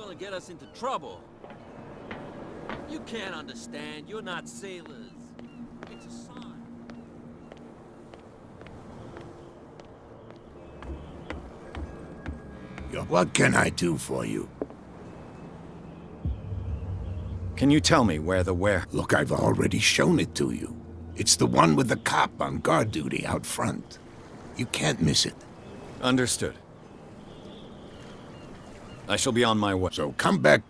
gonna get us into trouble. You can't understand. You're not sailors. It's a sign. What can I do for you? Can you tell me where the Look, I've already shown it to you. It's the one with the cop on guard duty out front. You can't miss it. Understood. I shall be on my way. So come back.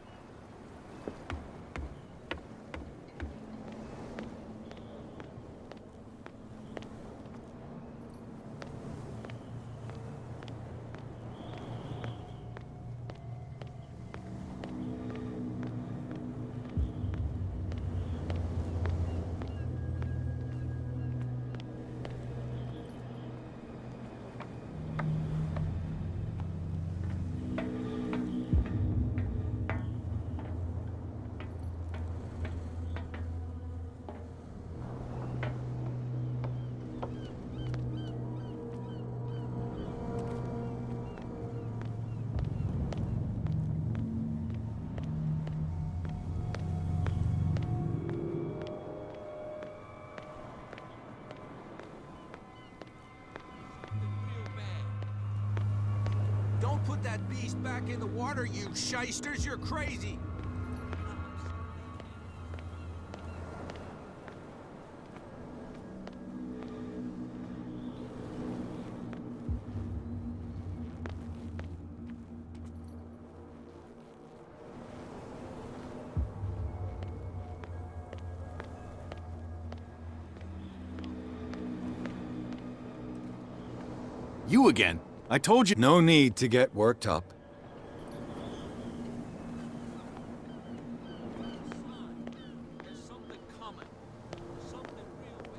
Don't put that beast back in the water, you shysters! You're crazy! You again. I told you. No need to get worked up. There's something coming. Something real bad.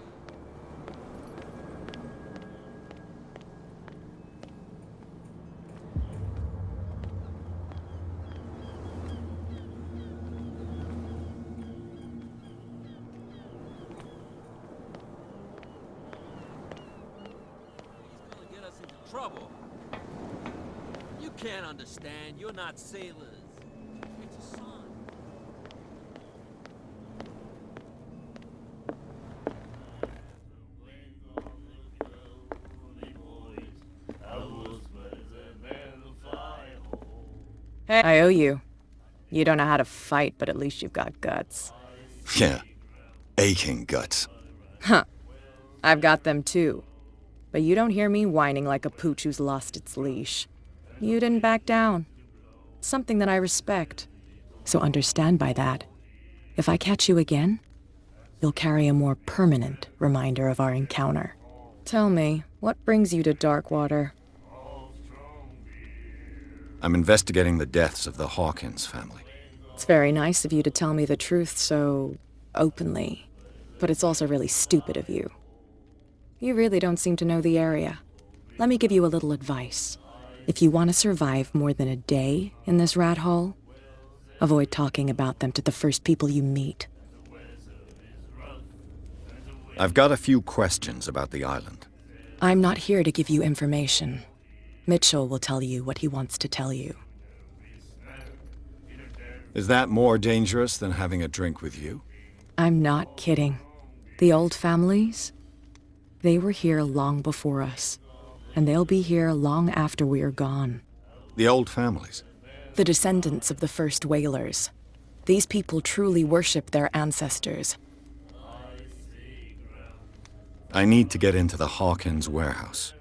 He's gonna get us into trouble. You can't understand. You're not sailors. It's a sign. Hey, I owe you. You don't know how to fight, but at least you've got guts. Yeah. Aching guts. Huh. I've got them too. But you don't hear me whining like a pooch who's lost its leash. You didn't back down. Something that I respect. So understand by that, if I catch you again, you'll carry a more permanent reminder of our encounter. Tell me, what brings you to Darkwater? I'm investigating the deaths of the Hawkins family. It's very nice of you to tell me the truth so openly, but it's also really stupid of you. You really don't seem to know the area. Let me give you a little advice. If you want to survive more than a day in this rat hole, avoid talking about them to the first people you meet. I've got a few questions about the island. I'm not here to give you information. Mitchell will tell you what he wants to tell you. Is that more dangerous than having a drink with you? I'm not kidding. The old families, they were here long before us, and they'll be here long after we are gone. The old families? The descendants of the first whalers. These people truly worship their ancestors. I need to get into the Hawkins warehouse.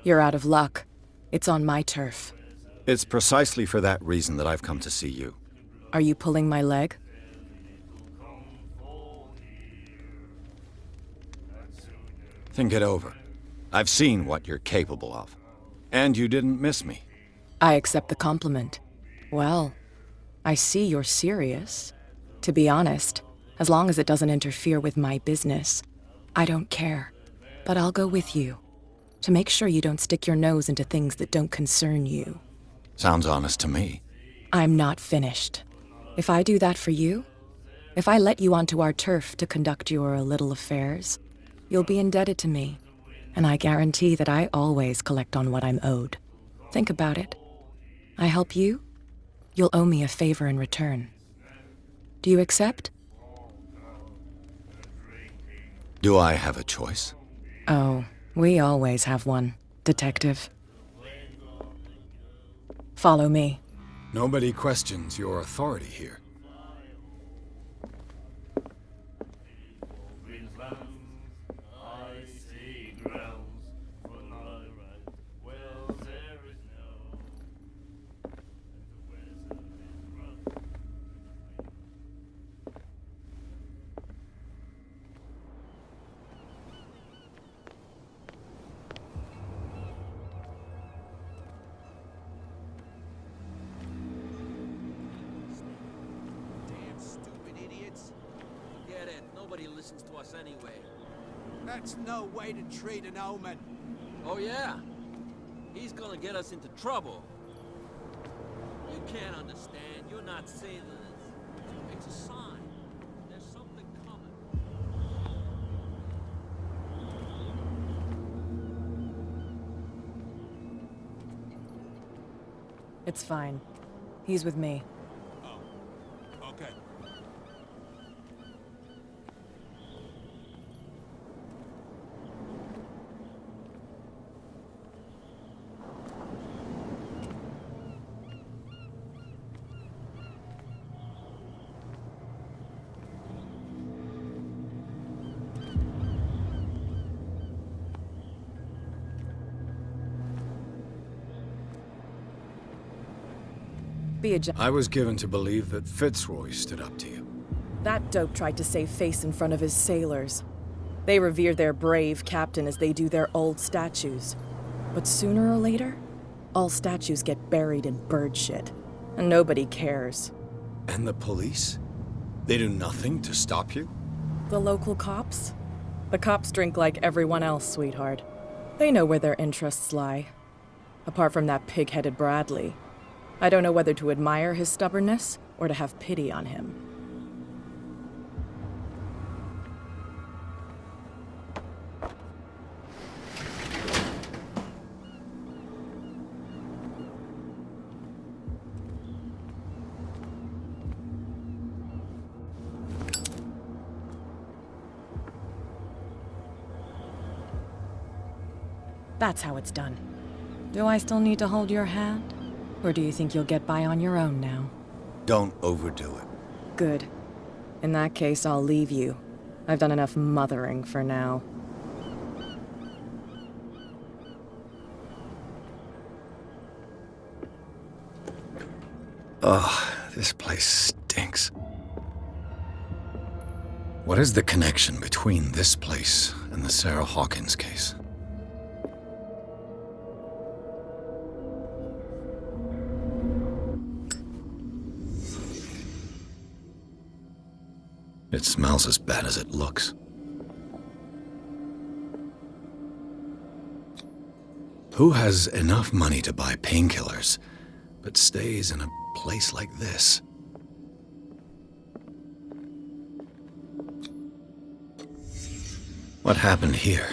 You're out of luck. It's on my turf. It's precisely for that reason that I've come to see you. Are you pulling my leg? Think it over. I've seen what you're capable of. And you didn't miss me. I accept the compliment. Well, I see you're serious. To be honest, as long as it doesn't interfere with my business, I don't care. But I'll go with you, to make sure you don't stick your nose into things that don't concern you. Sounds honest to me. I'm not finished. If I do that for you, if I let you onto our turf to conduct your little affairs, you'll be indebted to me, and I guarantee that I always collect on what I'm owed. Think about it. I help you, You'll owe me a favor in return. Do you accept? Do I have a choice? Oh, we always have one, Detective. Follow me. Nobody questions your authority here. Damn stupid idiots. Forget it. Nobody listens to us anyway. That's no way to treat an omen. Oh, yeah? He's gonna get us into trouble. You can't understand. You're not sailors. It's a sign. There's something coming. It's fine. He's with me. Oh, okay. Be a I was given to believe that Fitzroy stood up to you. That dope tried to save face in front of his sailors. They revere their brave captain as they do their old statues. But sooner or later, all statues get buried in bird shit. And nobody cares. And the police? They do nothing to stop you? The local cops? The cops drink like everyone else, sweetheart. They know where their interests lie. Apart from that pig-headed Bradley. I don't know whether to admire his stubbornness or to have pity on him. That's how it's done. Do I still need to hold your hand? Or do you think you'll get by on your own now? Don't overdo it. Good. In that case, I'll leave you. I've done enough mothering for now. Ugh, this place stinks. What is the connection between this place and the Sarah Hawkins case? It smells as bad as it looks. Who has enough money to buy painkillers, but stays in a place like this? What happened here?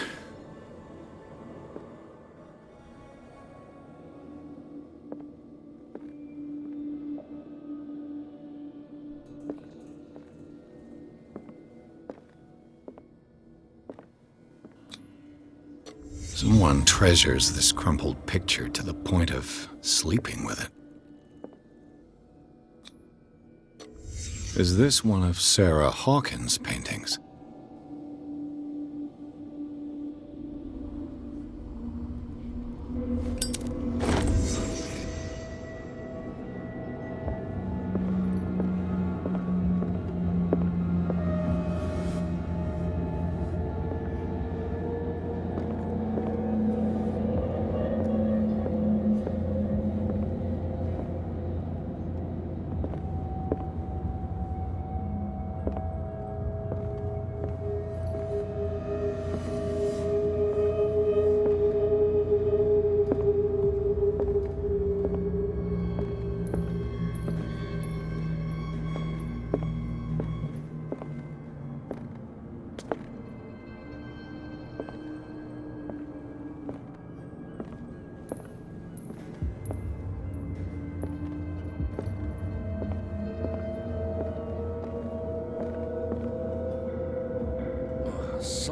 Someone treasures this crumpled picture to the point of sleeping with it. Is this one of Sarah Hawkins' paintings?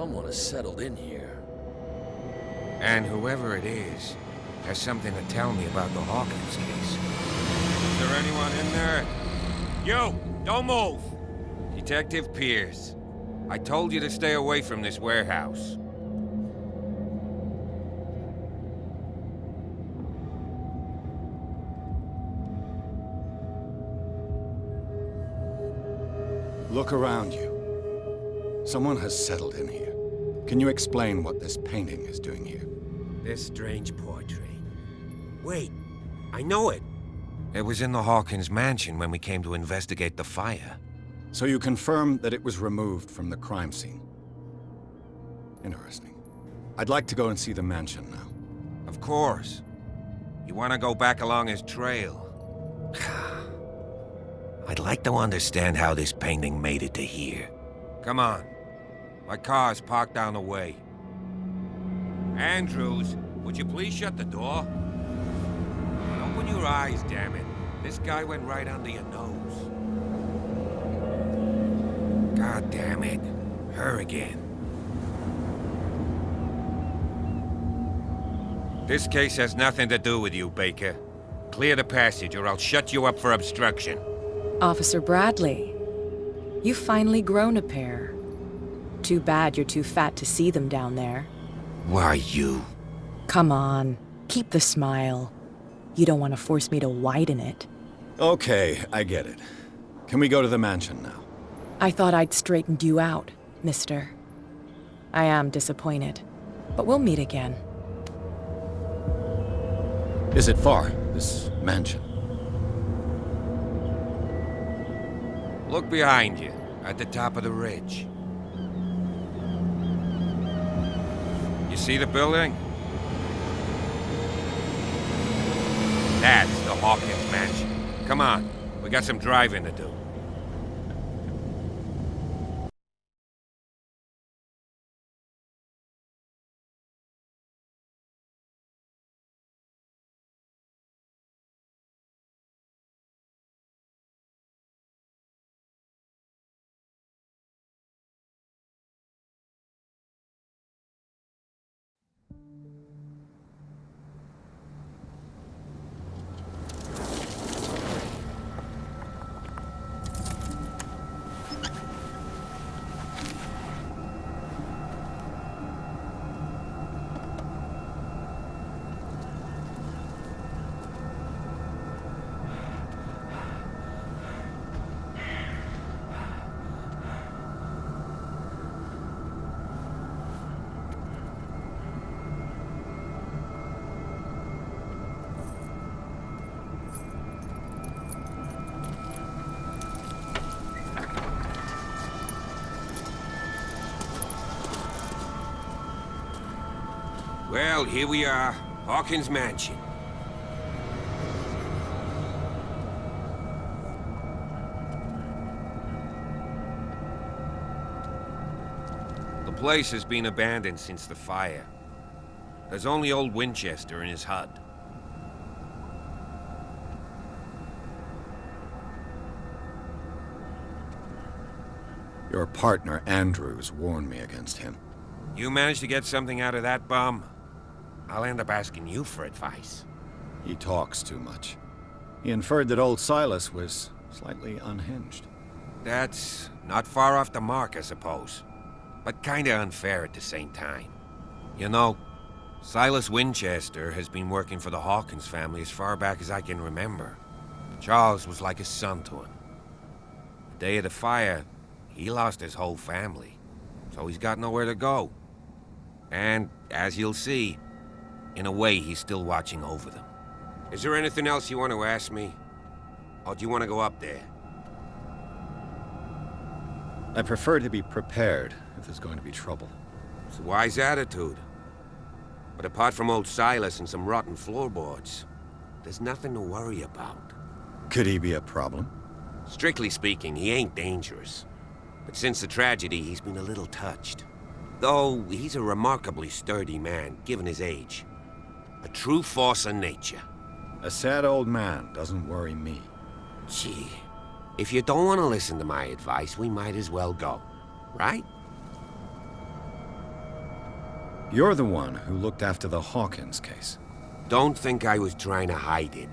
Someone has settled in here. And whoever it is has something to tell me about the Hawkins case. Is there anyone in there? You! Don't move! Detective Pierce. I told you to stay away from this warehouse. Look around you. Someone has settled in here. Can you explain what this painting is doing here? This strange portrait. Wait, I know it. It was in the Hawkins mansion when we came to investigate the fire. So you confirm that it was removed from the crime scene. Interesting. I'd like to go and see the mansion now. Of course. You want to go back along his trail? I'd like to understand how this painting made it to here. Come on. My car's parked down the way. Andrews, would you please shut the door? Open your eyes, damn it. This guy went right under your nose. God damn it. Her again. This case has nothing to do with you, Baker. Clear the passage or I'll shut you up for obstruction. Officer Bradley, you've finally grown a pair. Too bad you're too fat to see them down there. Why, you? Come on, keep the smile. You don't want to force me to widen it. Okay, I get it. Can we go to the mansion now? I thought I'd straightened you out, mister. I am disappointed, but we'll meet again. Is it far, this mansion? Look behind you, at the top of the ridge. You see the building? That's the Hawkins mansion. Come on, we got some driving to do. Well, here we are, Hawkins Mansion. The place has been abandoned since the fire. There's only old Winchester in his hut. Your partner, Andrews, warned me against him. You managed to get something out of that bum? I'll end up asking you for advice. He talks too much. He inferred that old Silas was slightly unhinged. That's not far off the mark, I suppose. But kinda unfair at the same time. You know, Silas Winchester has been working for the Hawkins family as far back as I can remember. Charles was like a son to him. The day of the fire, he lost his whole family, so he's got nowhere to go. And, as you'll see, in a way, he's still watching over them. Is there anything else you want to ask me? Or do you want to go up there? I prefer to be prepared if there's going to be trouble. It's a wise attitude. But apart from old Silas and some rotten floorboards, there's nothing to worry about. Could he be a problem? Strictly speaking, he ain't dangerous. But since the tragedy, he's been a little touched. Though, he's a remarkably sturdy man, given his age. A true force of nature. A sad old man doesn't worry me. Gee, if you don't want to listen to my advice, we might as well go. Right? You're the one who looked after the Hawkins case. Don't think I was trying to hide it.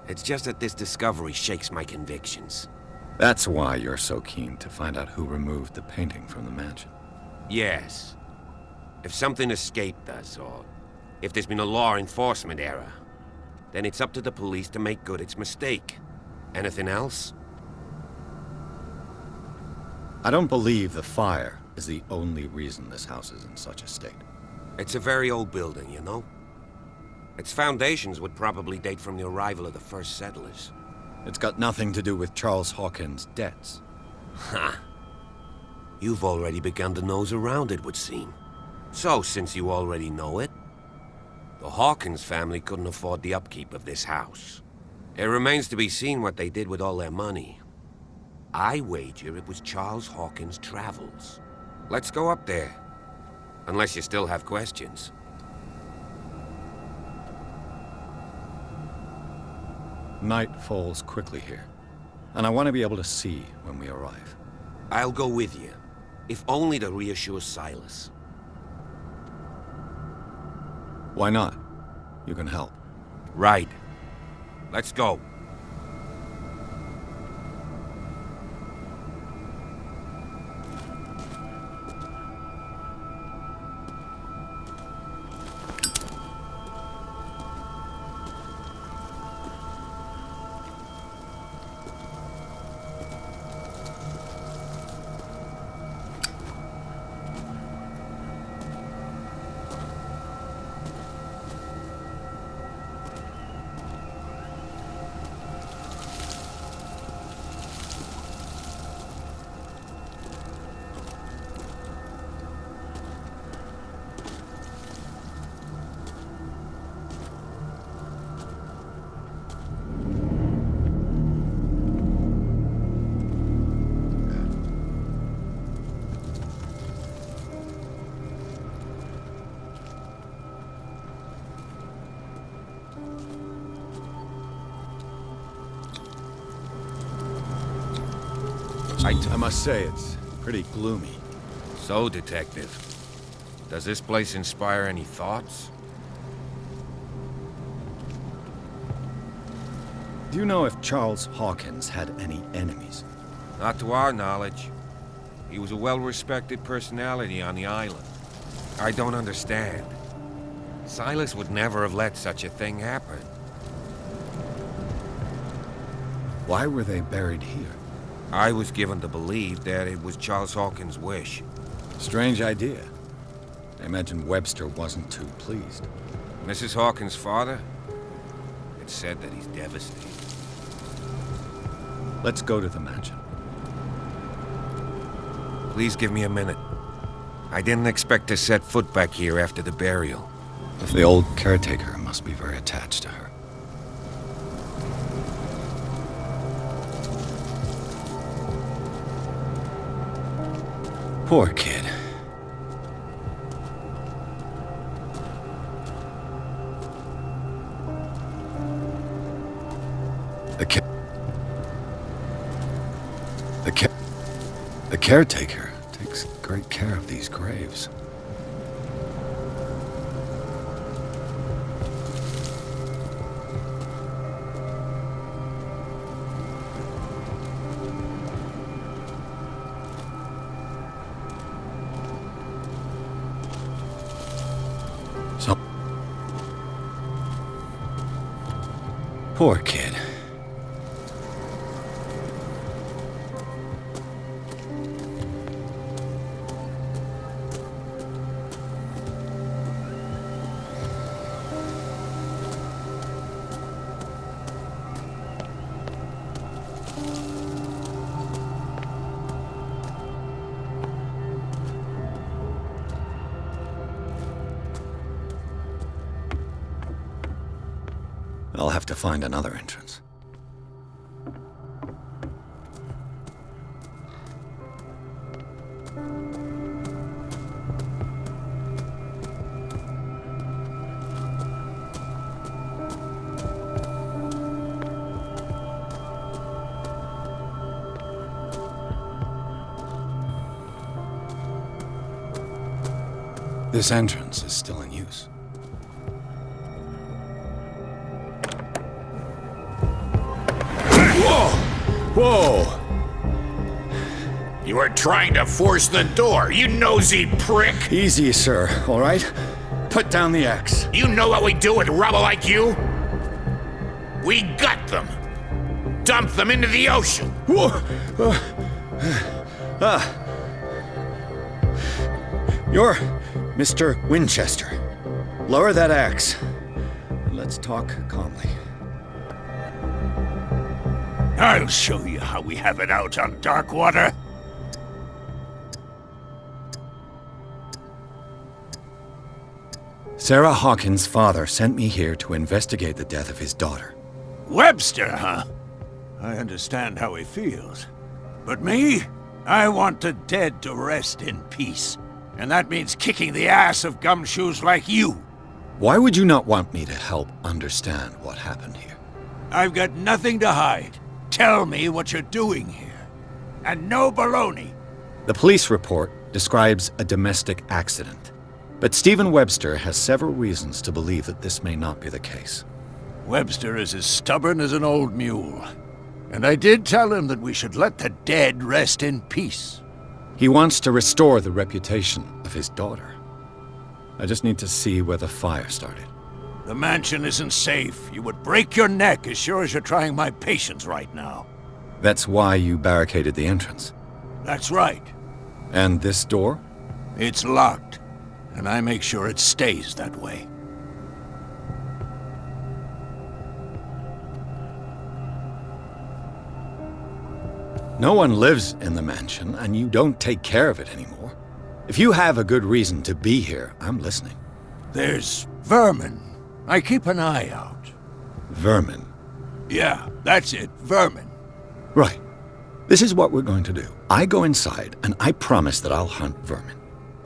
It's just that this discovery shakes my convictions. That's why you're so keen to find out who removed the painting from the mansion. Yes. If something escaped us, or if there's been a law enforcement error, then it's up to the police to make good its mistake. Anything else? I don't believe the fire is the only reason this house is in such a state. It's a very old building, you know? Its foundations would probably date from the arrival of the first settlers. It's got nothing to do with Charles Hawkins' debts. Ha! You've already begun to nose around it, would seem. So, since you already know it, the Hawkins family couldn't afford the upkeep of this house. It remains to be seen what they did with all their money. I wager it was Charles Hawkins' travels. Let's go up there. Unless you still have questions. Night falls quickly here, and I want to be able to see when we arrive. I'll go with you, if only to reassure Silas. Why not? You can help. Right. Let's go. I must say, it's pretty gloomy. So, Detective, does this place inspire any thoughts? Do you know if Charles Hawkins had any enemies? Not to our knowledge. He was a well-respected personality on the island. I don't understand. Silas would never have let such a thing happen. Why were they buried here? I was given to believe that it was Charles Hawkins' wish. Strange idea. I imagine Webster wasn't too pleased. Mrs. Hawkins' father? It's said that he's devastated. Let's go to the mansion. Please give me a minute. I didn't expect to set foot back here after the burial. The old caretaker must be very attached to her. Poor kid. The caretaker takes great care of these graves. Poor kid. I'll have to find another entrance. This entrance is still in use. Whoa! Whoa! You are trying to force the door, you nosy prick! Easy, sir, all right? Put down the axe. You know what we do with rubble like you? We gut them. Dump them into the ocean. Whoa! You're Mr. Winchester. Lower that axe. Let's talk calmly. I'll show you how we have it out on Darkwater. Sarah Hawkins' father sent me here to investigate the death of his daughter. Webster, huh? I understand how he feels. But me? I want the dead to rest in peace. And that means kicking the ass of gumshoes like you. Why would you not want me to help understand what happened here? I've got nothing to hide. Tell me what you're doing here. And no baloney. The police report describes a domestic accident. But Stephen Webster has several reasons to believe that this may not be the case. Webster is as stubborn as an old mule. And I did tell him that we should let the dead rest in peace. He wants to restore the reputation of his daughter. I just need to see where the fire started. The mansion isn't safe. You would break your neck as sure as you're trying my patience right now. That's why you barricaded the entrance. That's right. And this door? It's locked, and I make sure it stays that way. No one lives in the mansion, and you don't take care of it anymore. If you have a good reason to be here, I'm listening. There's vermin. I keep an eye out. Vermin? Yeah, that's it, vermin. Right. This is what we're going to do. I go inside, and I promise that I'll hunt vermin.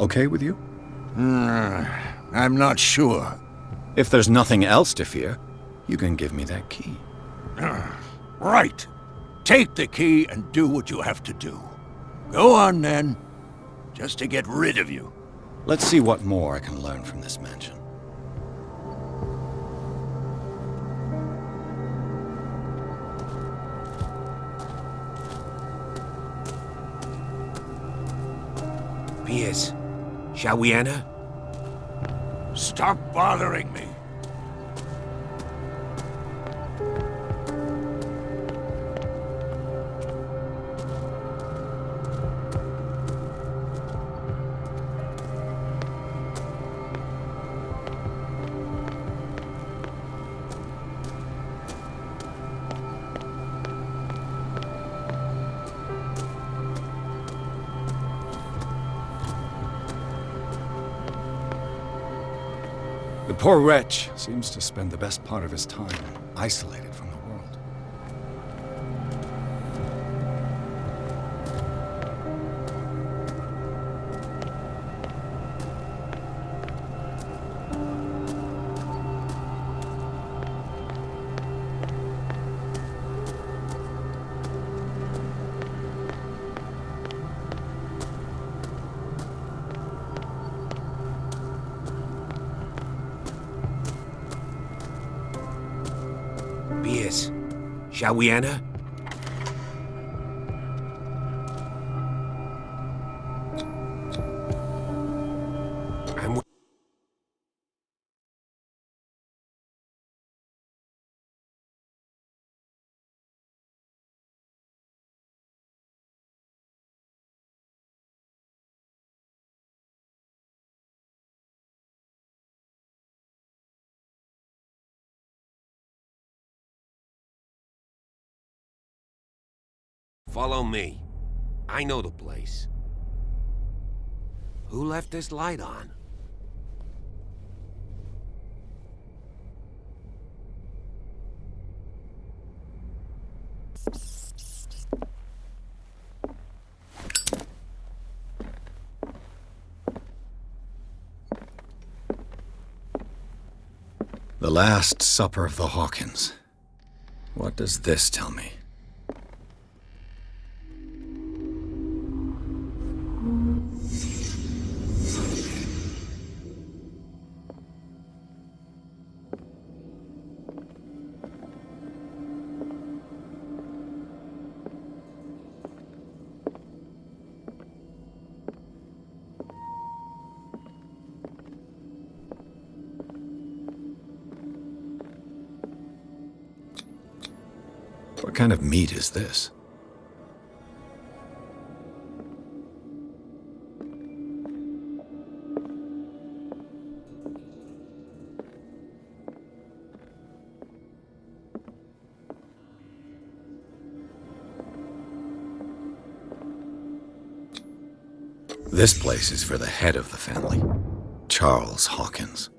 Okay with you? I'm not sure. If there's nothing else to fear, you can give me that key. Right. Take the key and do what you have to do. Go on, then. Just to get rid of you. Let's see what more I can learn from this mansion. Piers, shall we enter? Stop bothering me. The poor wretch seems to spend the best part of his time isolated from the world. Piers, shall we enter? I'm... Follow me. I know the place. Who left this light on? The Last Supper of the Hawkins. What does this tell me? What kind of meat is this? This place is for the head of the family, Charles Hawkins.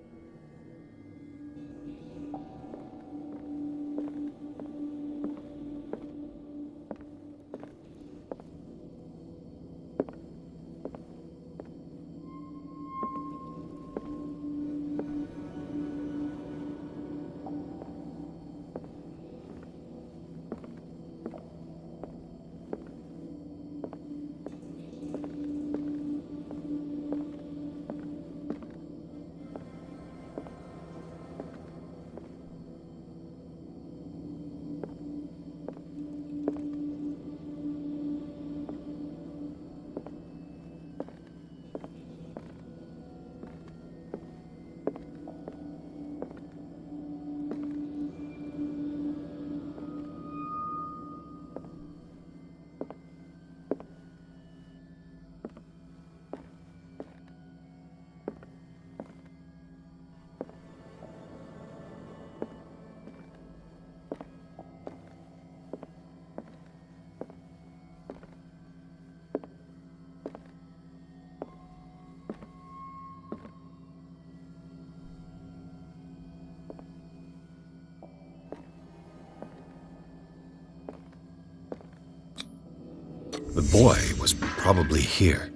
The boy was probably here,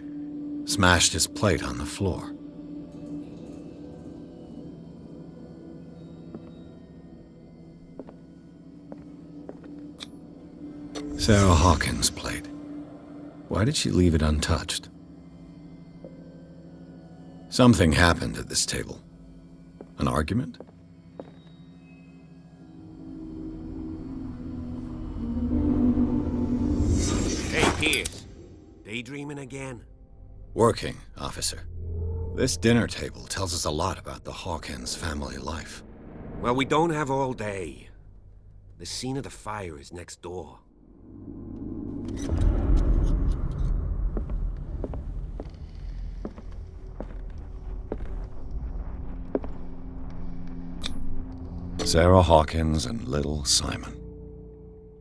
smashed his plate on the floor. Sarah Hawkins' plate. Why did she leave it untouched? Something happened at this table. An argument? Hey, Pierce. Daydreaming again? Working, officer. This dinner table tells us a lot about the Hawkins family life. Well, we don't have all day. The scene of the fire is next door. Sarah Hawkins and little Simon.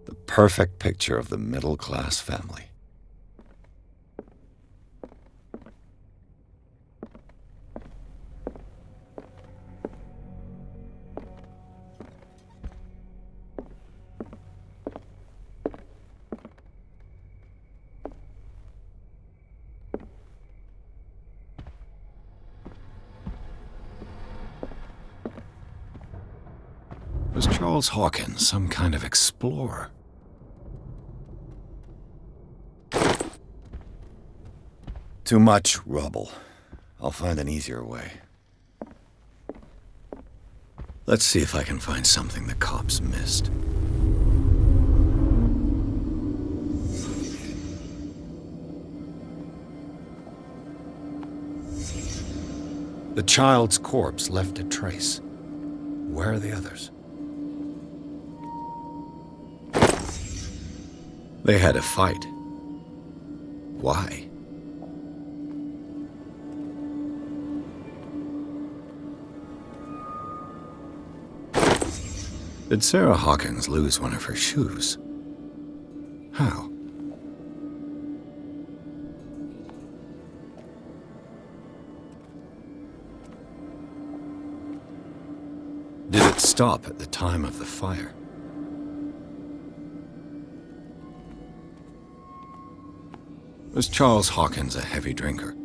The perfect picture of the middle-class family. Was Charles Hawkins some kind of explorer? Too much rubble. I'll find an easier way. Let's see if I can find something the cops missed. The child's corpse left a trace. Where are the others? They had a fight. Why? Did Sarah Hawkins lose one of her shoes? How? Did it stop at the time of the fire? Was Charles Hawkins a heavy drinker?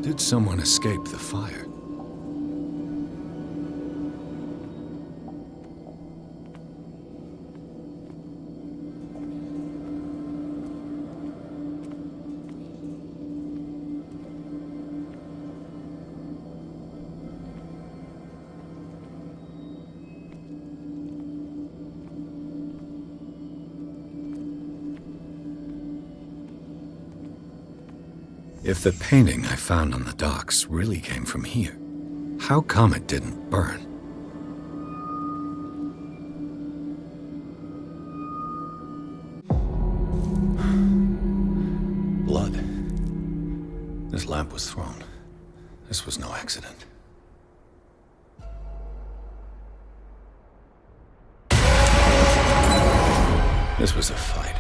Did someone escape the fire? If the painting I found on the docks really came from here, how come it didn't burn? Blood. This lamp was thrown. This was no accident. This was a fight.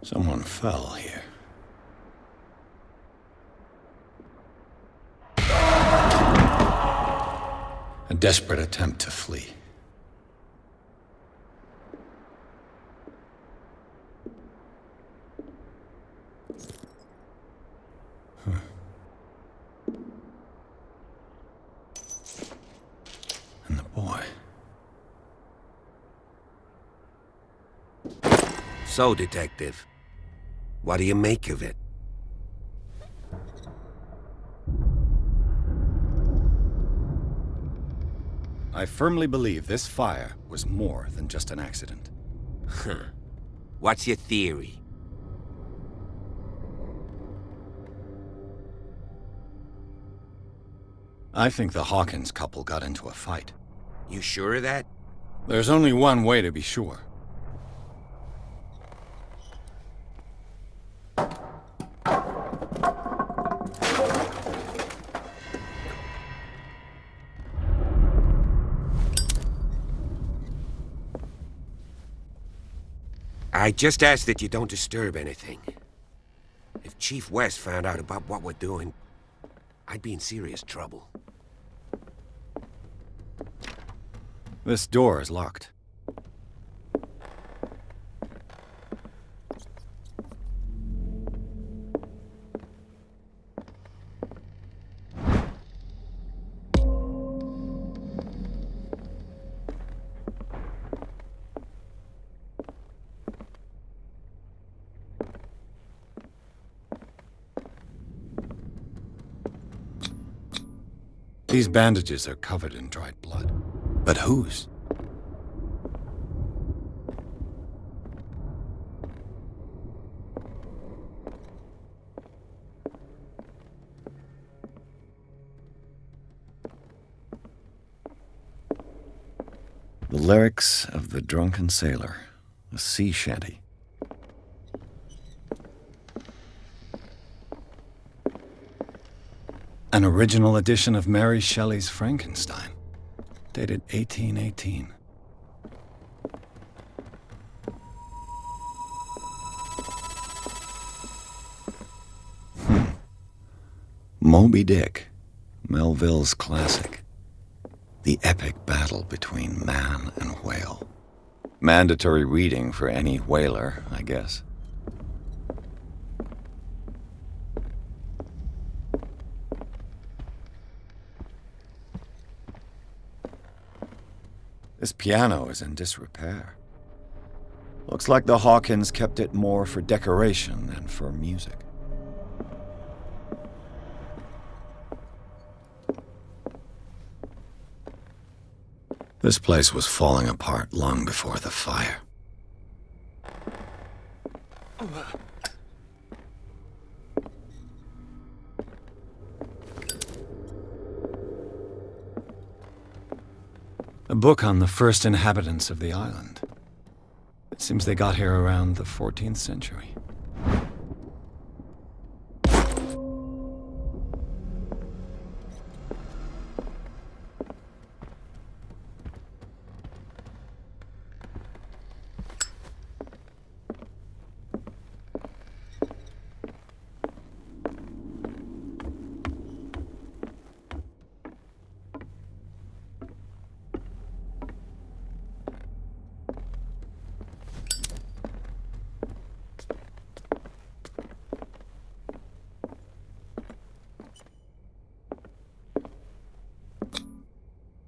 Someone fell here. A desperate attempt to flee. And the boy. So, Detective, what do you make of it? I firmly believe this fire was more than just an accident. Huh. What's your theory? I think the Hawkins couple got into a fight. You sure of that? There's only one way to be sure. I just ask that you don't disturb anything. If Chief West found out about what we're doing, I'd be in serious trouble. This door is locked. These bandages are covered in dried blood. But whose? The lyrics of the drunken sailor, a sea shanty. An original edition of Mary Shelley's Frankenstein, dated 1818. Moby Dick, Melville's classic. The epic battle between man and whale. Mandatory reading for any whaler, I guess. This piano is in disrepair. Looks like the Hawkins kept it more for decoration than for music. This place was falling apart long before the fire. A book on the first inhabitants of the island. It seems they got here around the 14th century.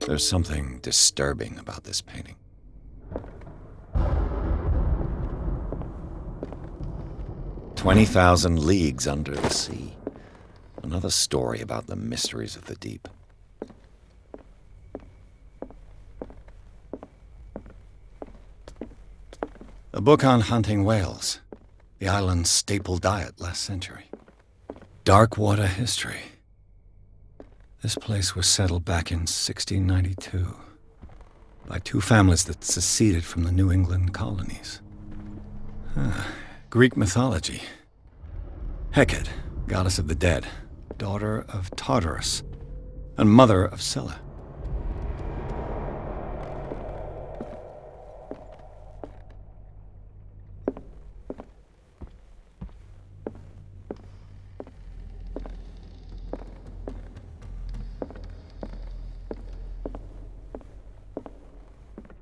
There's something disturbing about this painting. "20,000 leagues under the sea." Another story about the mysteries of the deep. A book on hunting whales, the island's staple diet last century. Dark water history. This place was settled back in 1692 by two families that seceded from the New England colonies. Greek mythology. Hecate, goddess of the dead, daughter of Tartarus, and mother of Scylla.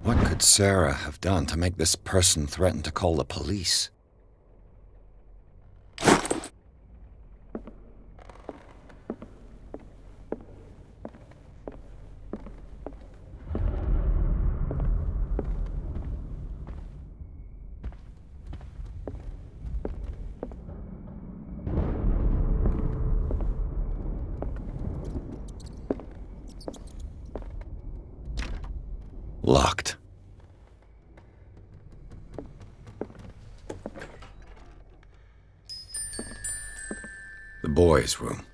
What could Sarah have done to make this person threaten to call the police? Locked. The boys' room.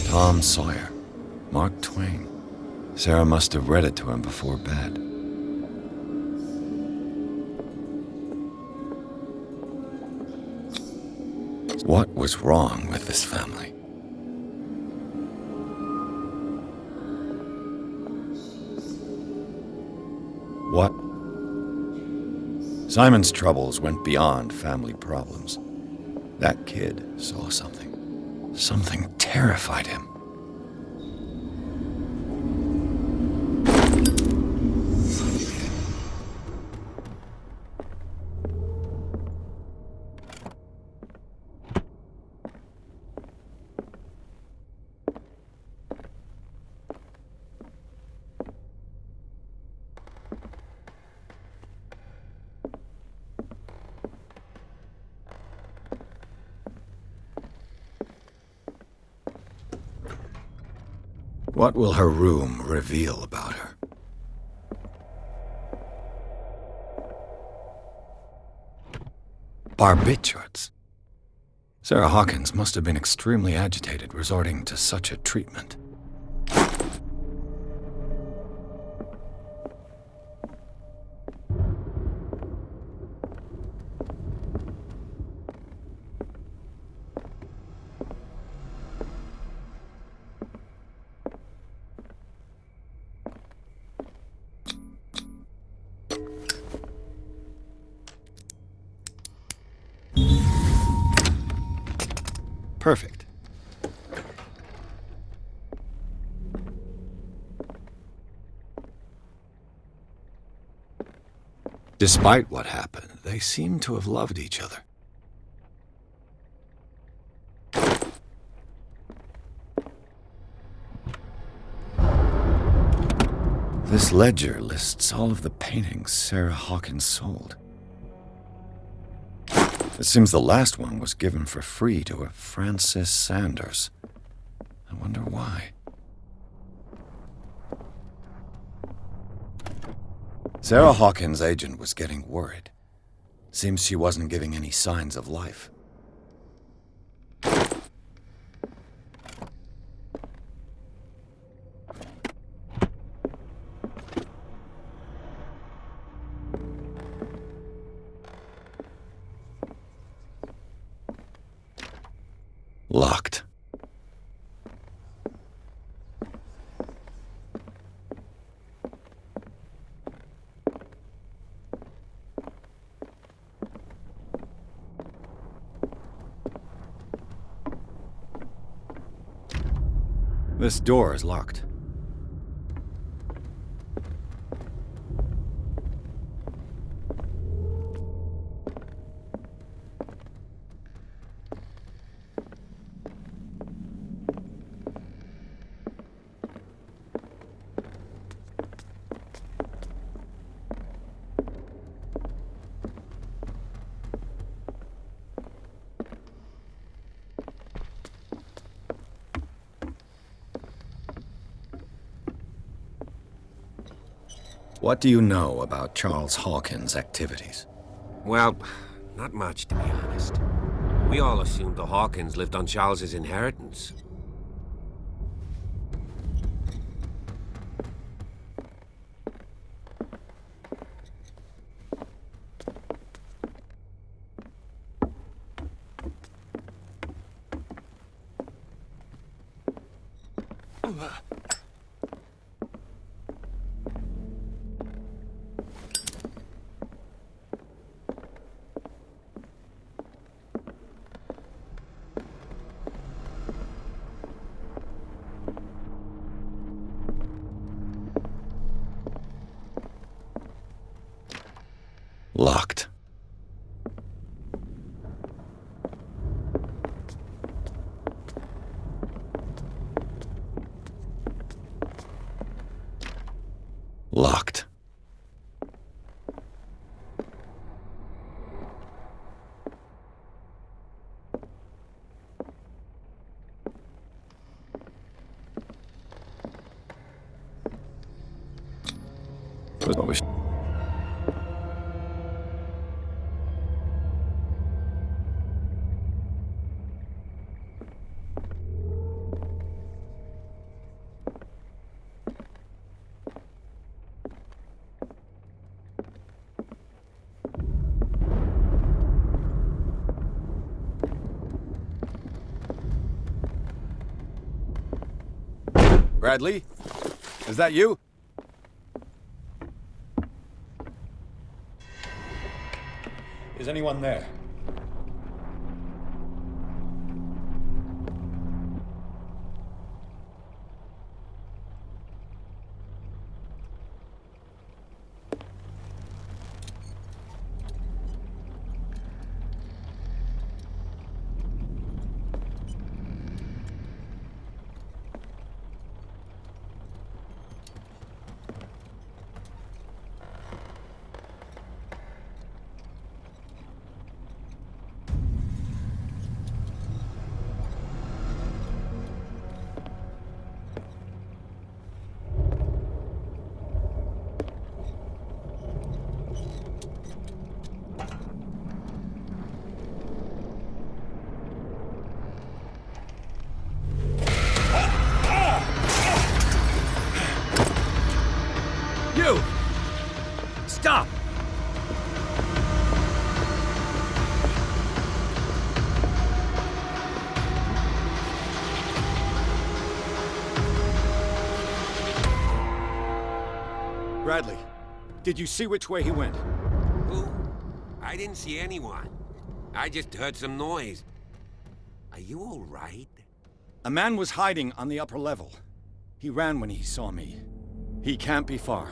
Tom Sawyer, Mark Twain. Sarah must have read it to him before bed. What was wrong with this family? What? Simon's troubles went beyond family problems. That kid saw something. Something terrified him. What will her room reveal about her? Barbiturates. Sarah Hawkins must have been extremely agitated resorting to such a treatment. Perfect. Despite what happened, they seem to have loved each other. This ledger lists all of the paintings Sarah Hawkins sold. It seems the last one was given for free to a Francis Sanders. I wonder why. Sarah Hawkins' agent was getting worried. Seems she wasn't giving any signs of life. Locked. This door is locked. What do you know about Charles Hawkins' activities? Well, not much, to be honest. We all assumed the Hawkins lived on Charles's inheritance. Locked. Locked. What was... Bradley? Is that you? Is anyone there? You! Stop! Bradley, did you see which way he went? Who? I didn't see anyone. I just heard some noise. Are you all right? A man was hiding on the upper level. He ran when he saw me. He can't be far.